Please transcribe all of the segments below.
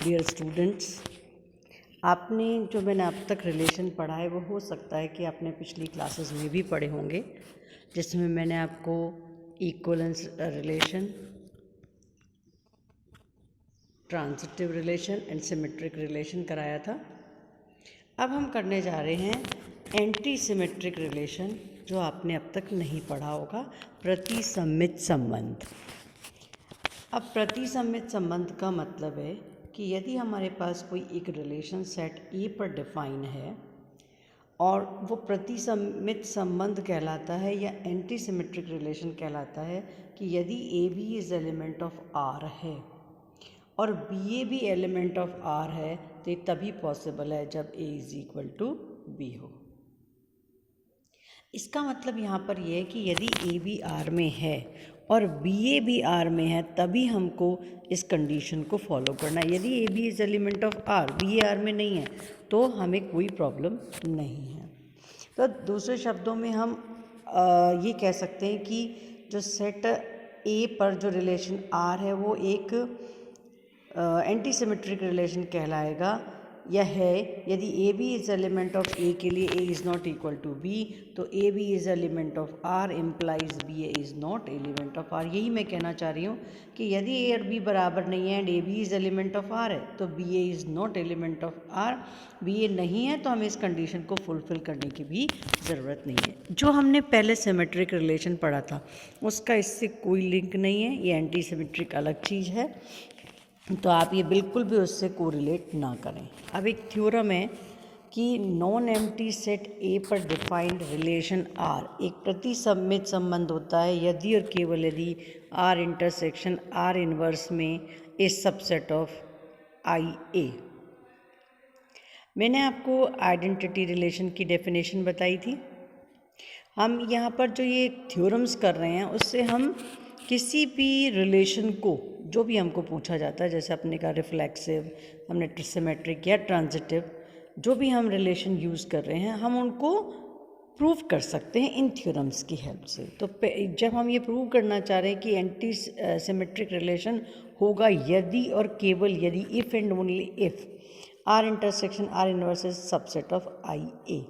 Dear students, आपने जो मैंने अब तक रिलेशन पढ़ा है वो हो सकता है कि आपने पिछली क्लासेस में भी पढ़े होंगे, जिसमें मैंने आपको equivalence relation, transitive relation and symmetric relation कराया था। अब हम करने जा रहे हैं एंटी सिमेट्रिक रिलेशन, जो आपने अब तक नहीं पढ़ा होगा, प्रतिसम्मित संबंध। अब प्रतिसम्मित संबंध का मतलब है कि यदि हमारे पास कोई एक रिलेशन सेट ए पर डिफाइन है और वो प्रतिसम्मित संबंध कहलाता है या एंटी सिमेट्रिक रिलेशन कहलाता है कि यदि A B is element of R है और बी ए भी एलिमेंट ऑफ आर है, तो ये तभी पॉसिबल है जब ए इज इक्वल टू बी हो। इसका मतलब यहाँ पर यह है कि यदि ए बी आर में है और बी ए भी आर में है, तभी हमको इस कंडीशन को फॉलो करना है। यदि A B is element of R, B a R में नहीं है, तो हमें कोई प्रॉब्लम नहीं है। तो दूसरे शब्दों में हम ये कह सकते हैं कि जो सेट ए पर जो रिलेशन आर है वो एक एंटी सिमेट्रिक रिलेशन कहलाएगा या है यदि ए B is element of A के लिए A is not equal to B, तो ए B is element of R implies B A is not element of R. यही मैं कहना चाह रही हूँ कि यदि ए और बी बराबर नहीं है and A B is element of R है, तो B A is not element of R. B A नहीं है तो हमें इस कंडीशन को फुलफ़िल करने की भी ज़रूरत नहीं है। जो हमने पहले सिमेट्रिक रिलेशन पढ़ा था उसका इससे कोई लिंक नहीं है, ये एंटी सिमेट्रिक अलग चीज़ है, तो आप ये बिल्कुल भी उससे कोरिलेट ना करें। अब एक थ्योरम है कि नॉन एम्प्टी सेट ए पर डिफाइंड रिलेशन आर एक प्रतिसम्मित संबंध होता है यदि और केवल यदि आर इंटरसेक्शन आर इनवर्स में ए सबसेट ऑफ आई ए। मैंने आपको आइडेंटिटी रिलेशन की डेफिनेशन बताई थी। हम यहाँ पर जो ये थ्योरम्स कर रहे हैं उससे हम किसी भी रिलेशन को, जो भी हमको पूछा जाता है, जैसे अपने का रिफ्लेक्सिव, हमने सिमेट्रिक या ट्रांजिटिव, जो भी हम रिलेशन यूज़ कर रहे हैं, हम उनको प्रूव कर सकते हैं इन थ्योरम्स की हेल्प से। तो जब हम ये प्रूव करना चाह रहे हैं कि एंटी सिमेट्रिक रिलेशन होगा यदि और केवल यदि, if and only if R intersection R inverse is subset of I A.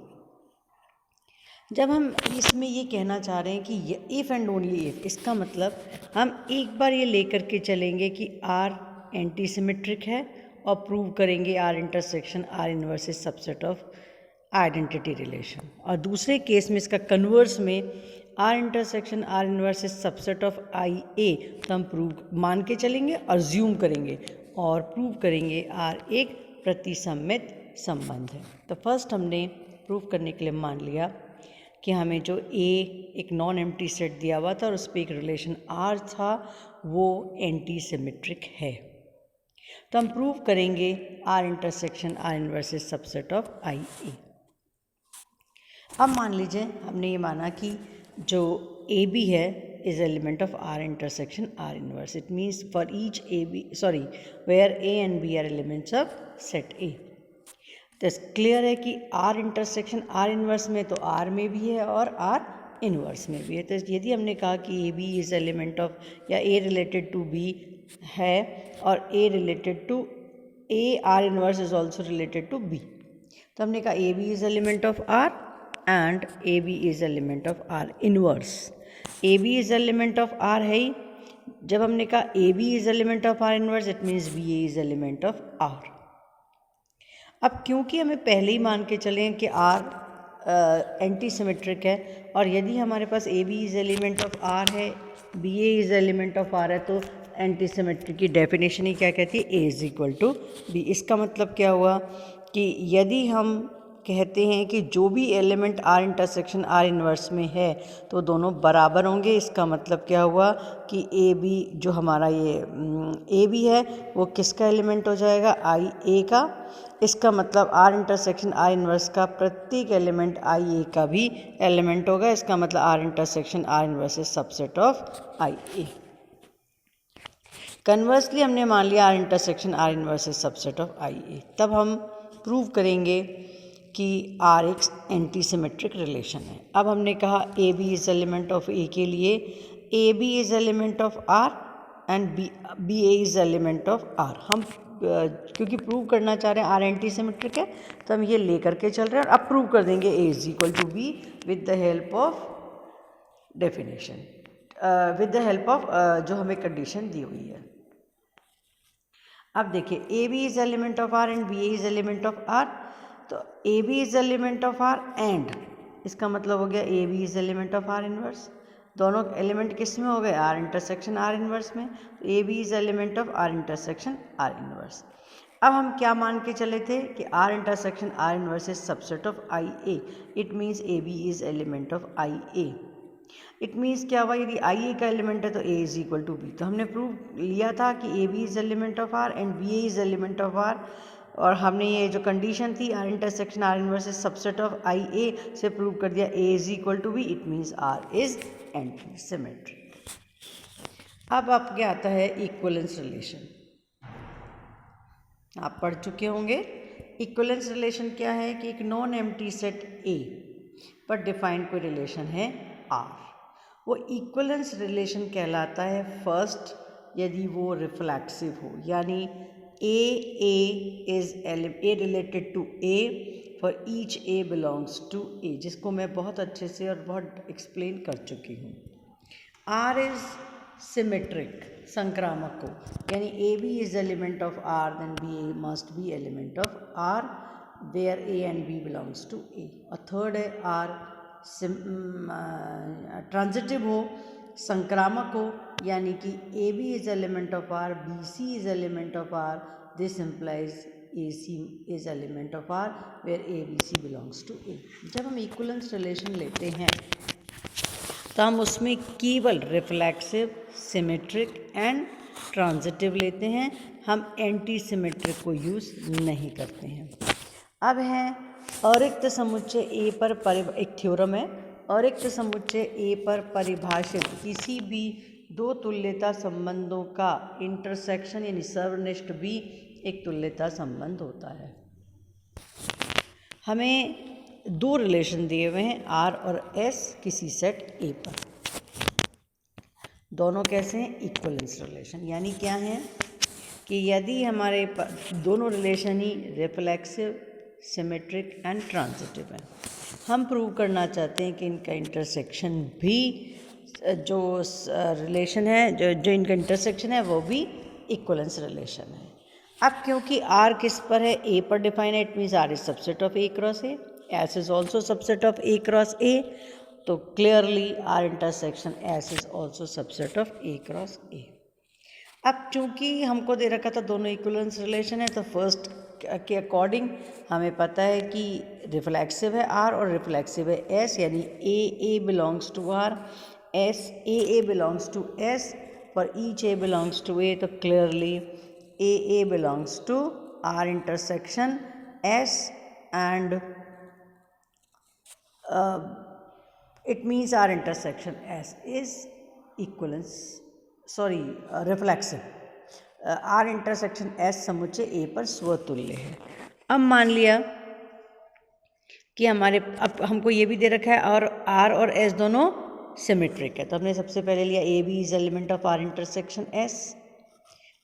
जब हम इसमें ये कहना चाह रहे हैं कि इफ़ एंड ओनली इफ़, इसका मतलब हम एक बार ये लेकर के चलेंगे कि आर एंटी सिमेट्रिक है और प्रूव करेंगे R intersection R inverse is subset of identity relation, और दूसरे केस में इसका कन्वर्स में R intersection R inverse is subset of I A, तो हम प्रूव मान के चलेंगे, अज्यूम करेंगे और प्रूव करेंगे आर एक प्रतिसम्मित संबंध है। तो फर्स्ट हमने प्रूव करने के लिए मान लिया कि हमें जो ए एक नॉन एम्प्टी सेट दिया हुआ था और उस पर एक रिलेशन आर था, वो एंटी सिमेट्रिक है। तो हम प्रूव करेंगे R intersection R inverse is subset of I A. अब मान लीजिए हमने ये माना कि जो ए बी है is element of R intersection R inverse. It means for each A B where A and B are elements of set A. तो क्लियर है कि आर इंटरसेक्शन आर इनवर्स में तो आर में भी है और आर इनवर्स में भी है। तो यदि हमने कहा कि ए बी इज़ एलिमेंट ऑफ, या ए रिलेटेड टू बी है और A related to A, R inverse is also related to B, तो हमने कहा A B is element of R and A B is element of R inverse. A B is element of R है ही। जब हमने कहा A B is element of R inverse, it means B A is element of R. अब क्योंकि हमें पहले ही मान के चले कि आर एंटी सिमेट्रिक है और यदि हमारे पास A B is element of R है, B A is element of R है, तो एंटी सिमेट्रिक की डेफिनेशन ही क्या कहती है, A is equal to B. इसका मतलब क्या हुआ कि यदि हम कहते हैं कि जो भी element R intersection R inverse में है तो दोनों बराबर होंगे, इसका मतलब क्या हुआ कि ए बी जो हमारा ये ए बी है वो किसका एलिमेंट हो जाएगा, आई ए का। इसका मतलब आर इंटरसेक्शन आर इनवर्स का प्रत्येक एलिमेंट आई ए का भी एलिमेंट होगा। इसका मतलब R intersection R inverse is subset of I A. Conversely हमने मान लिया R intersection R inverse is subset of I A. तब हम प्रूव करेंगे कि आर एक एंटी सिमेट्रिक रिलेशन है। अब हमने कहा A B is element of A के लिए A B is element of R and B A is element of R. हम क्योंकि प्रूव करना चाह रहे हैं आर एंटी सिमेट्रिक है, तो हम ये ले करके चल रहे हैं और अब प्रूव कर देंगे A is equal to B with the help of definition, with the help of जो हमें कंडीशन दी हुई है। अब देखिए A B is element of R and B A is element of R, तो A B is element of R and इसका मतलब हो गया A B is element of R inverse. दोनों एलिमेंट किस में हो गए, आर इंटरसेक्शन आर इनवर्स में, तो A B is element of R intersection R inverse. अब हम क्या मान के चले थे कि R intersection R inverse is subset of I A, it means a B is element of I A. It means क्या हुआ, यदि आई ए का एलिमेंट है तो a is equal to B, तो हमने प्रूव लिया था कि A B is element of R and B A is element of R, और हमने ये जो कंडीशन थी R intersection R inverse is subset of I A से प्रूव कर दिया A is equal to B, it means R is anti symmetric. अब आपके आता है इक्विवेलेंस रिलेशन, आप पढ़ चुके होंगे। इक्विवेलेंस रिलेशन क्या है कि एक नॉन एम्प्टी सेट ए पर डिफाइंड कोई रिलेशन है आर, वो इक्विवेलेंस रिलेशन कहलाता है फर्स्ट यदि वो रिफ्लेक्सिव हो, यानी A is A related to A for each A belongs to A, जिसको मैं बहुत अच्छे से और बहुत एक्सप्लेन कर चुकी हूँ। आर इज सिमेट्रिक, संक्रामक को, यानी A B is element of R then B A must be element of R where A and B belongs to A. और थर्ड है आर ट्रांजिटिव हो, संक्रामक हो, यानी कि A B is element of R, B C is element of R, this implies A C is element of R where A B C belongs to A. जब हम equivalence relation लेते हैं तो हम उसमें केवल रिफ्लेक्सिव, सिमेट्रिक एंड ट्रांजिटिव लेते हैं, हम एंटी सिमेट्रिक को यूज़ नहीं करते हैं। अब है अरिक्त समुच्चय ए पर एक थ्योरम है, अरिक्त समुच्चय ए पर परिभाषित किसी भी दो तुल्यता संबंधों का इंटरसेक्शन यानी सर्वनिष्ठ भी एक तुल्यता संबंध होता है। हमें दो रिलेशन दिए हुए हैं आर और एस किसी सेट ए पर, दोनों कैसे हैं, इक्विवेलेंस रिलेशन, यानी क्या है कि यदि हमारे दोनों relation he reflexive, symmetric and transitive है, हम प्रूव करना चाहते हैं कि इनका इंटरसेक्शन भी जो रिलेशन है जो इनका इंटरसेक्शन है वो भी इक्विवेलेंस रिलेशन है। अब क्योंकि आर किस पर है, ए पर डिफाइन है, it means R is subset of A cross A, S is also subset of A cross A, तो clearly R intersection S is also subset of A cross A. अब चूंकि हमको दे रखा था दोनों इक्विवेलेंस रिलेशन है, तो फर्स्ट के अकॉर्डिंग हमें पता है कि रिफ्लेक्सिव है आर और रिफ्लेक्सिव है एस, यानी A belongs to R, S A belongs to S, for each A belongs to A, तो clearly A belongs to R intersection S and it means R intersection S is reflexive. R intersection S समुच्चय A पर स्वतुल्य है। अब मान लिया कि हमारे अब हमको ये भी दे रखा है और R और S दोनों सिमेट्रिक है, तो हमने सबसे पहले लिया A B is element of R intersection S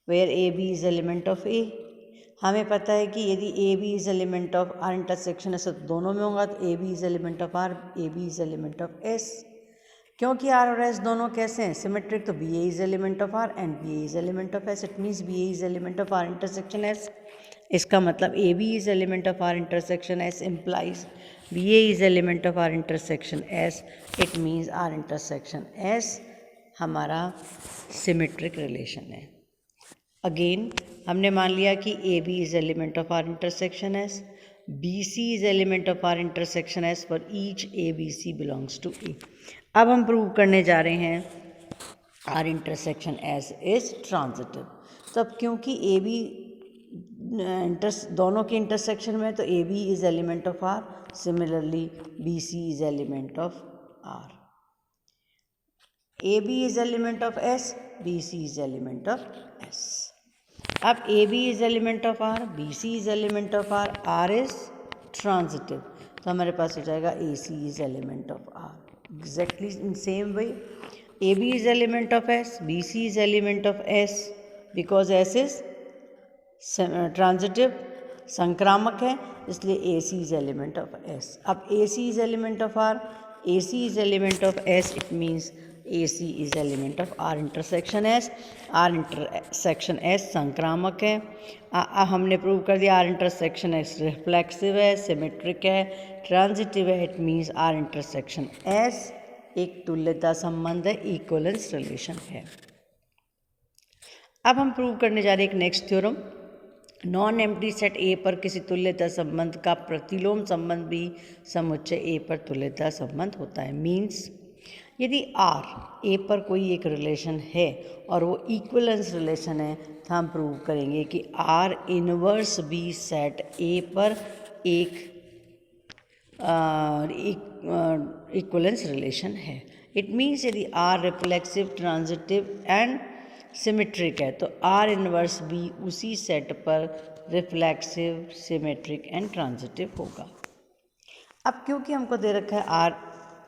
where A B is element of A. हमें पता है कि यदि A B is element of R intersection S तो दोनों में होगा, तो A B is element of R, A B is element of S. क्योंकि आर और एस दोनों कैसे हैं, सिमेट्रिक, तो B A is element of R and B A is element of S, it means B A is element of R intersection S. इसका मतलब A B is element of R intersection S implies B A is element of R intersection S, it means R intersection S हमारा symmetric relation है। Again हमने मान लिया कि A B is element of R intersection S, B C is element of R intersection S for each A B C belongs to A. अब हम prove करने जा रहे हैं R intersection S is transitive. तो अब क्योंकि ए बी दोनों के इंटरसेक्शन में, तो A B is element of R, similarly B C is element of R, A B is element of S, B C is element of S. अब A B is element of R, B C is element of R, R is transitive, तो हमारे पास हो जाएगा A C is element of R. Exactly in same way A B is element of S, B C is element of S because S is transitive संक्रामक है, इसलिए A C is element of S. अब A C is element of R, A C is element of S, it means A C is element of R intersection S. R intersection S संक्रामक है। हमने prove कर दिया R intersection S reflexive है, symmetric है, transitive है, it means R intersection S एक तुल्यता संबंध है, इक्वलेंस रिलेशन है। अब हम प्रूव करने जा रहे हैं एक next theorem. Non empty set A पर किसी तुल्यता संबंध का प्रतिलोम संबंध भी समुच्चय ए पर तुल्यता संबंध होता है। मीन्स यदि आर ए पर कोई एक रिलेशन है और वो इक्वलेंस रिलेशन है, तो हम प्रूव करेंगे कि R inverse B set A पर एक इक्वलेंस रिलेशन है। इट मीन्स यदि R reflexive, transitive and symmetric है तो आर इनवर्स बी उसी सेट पर रिफ्लेक्सिव, सिमेट्रिक एंड ट्रांजिटिव होगा। अब क्योंकि हमको दे रखा है आर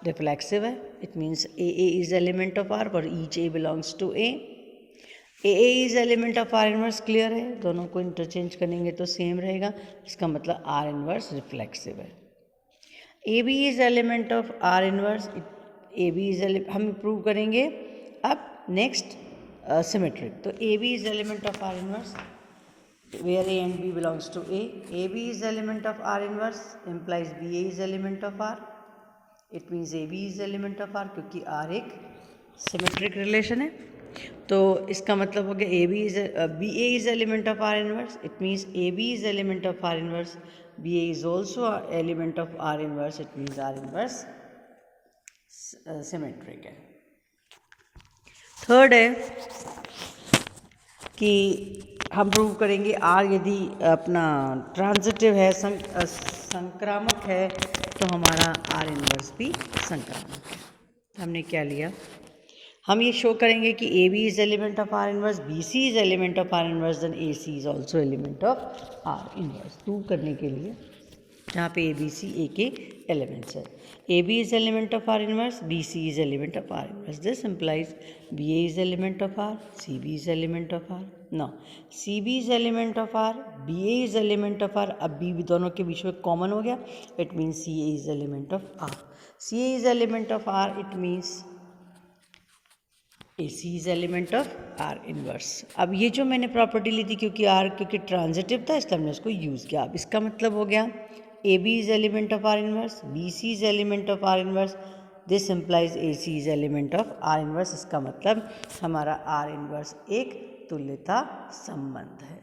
रिफ्लेक्सिव है, it means A is element of R for each A belongs to A is element of R inverse. Clear है, दोनों को इंटरचेंज करेंगे तो सेम रहेगा, इसका मतलब आर इनवर्स रिफ्लेक्सिव है। A B is element of R inverse, A B is हम प्रूव करेंगे। अब नेक्स्ट सिमेट्रिक, तो A B is element of R inverse where A and B belongs to A. AB is element of R inverse implies BA is element of R. It means AB is element of R क्योंकि R एक symmetric relation है। तो इसका मतलब हो गया BA is element of R inverse. It means AB is element of R inverse. BA is also element of R inverse. It means R inverse symmetric है। Third है कि हम प्रूव करेंगे आर यदि अपना ट्रांजिटिव है, संक्रामक है, तो हमारा आर इनवर्स भी संक्रामक है। हमने क्या लिया, हम ये शो करेंगे कि A B is element of R inverse, B C is element of R inverse, then A C is also element of R inverse. Prove करने के लिए जहाँ पे ए बी सी ए के एलिमेंट्स है, A B is element of R inverse, B C is element of R inverse, this implies B A is element of R, C B is element of R. No, C B is element of R, B A is element of R. अब B भी दोनों के बीच में common हो गया, it means C A is element of R. C A is element of R, it means A C is element of R inverse. अब ये जो मैंने प्रॉपर्टी ली थी, क्योंकि ट्रांजिटिव था इसलिए हमने उसको यूज़ किया। अब इसका मतलब हो गया A B is element of R inverse, B C is element of R inverse, this implies A C is element of R inverse. इसका मतलब हमारा आर इनवर्स एक तुल्यता संबंध है।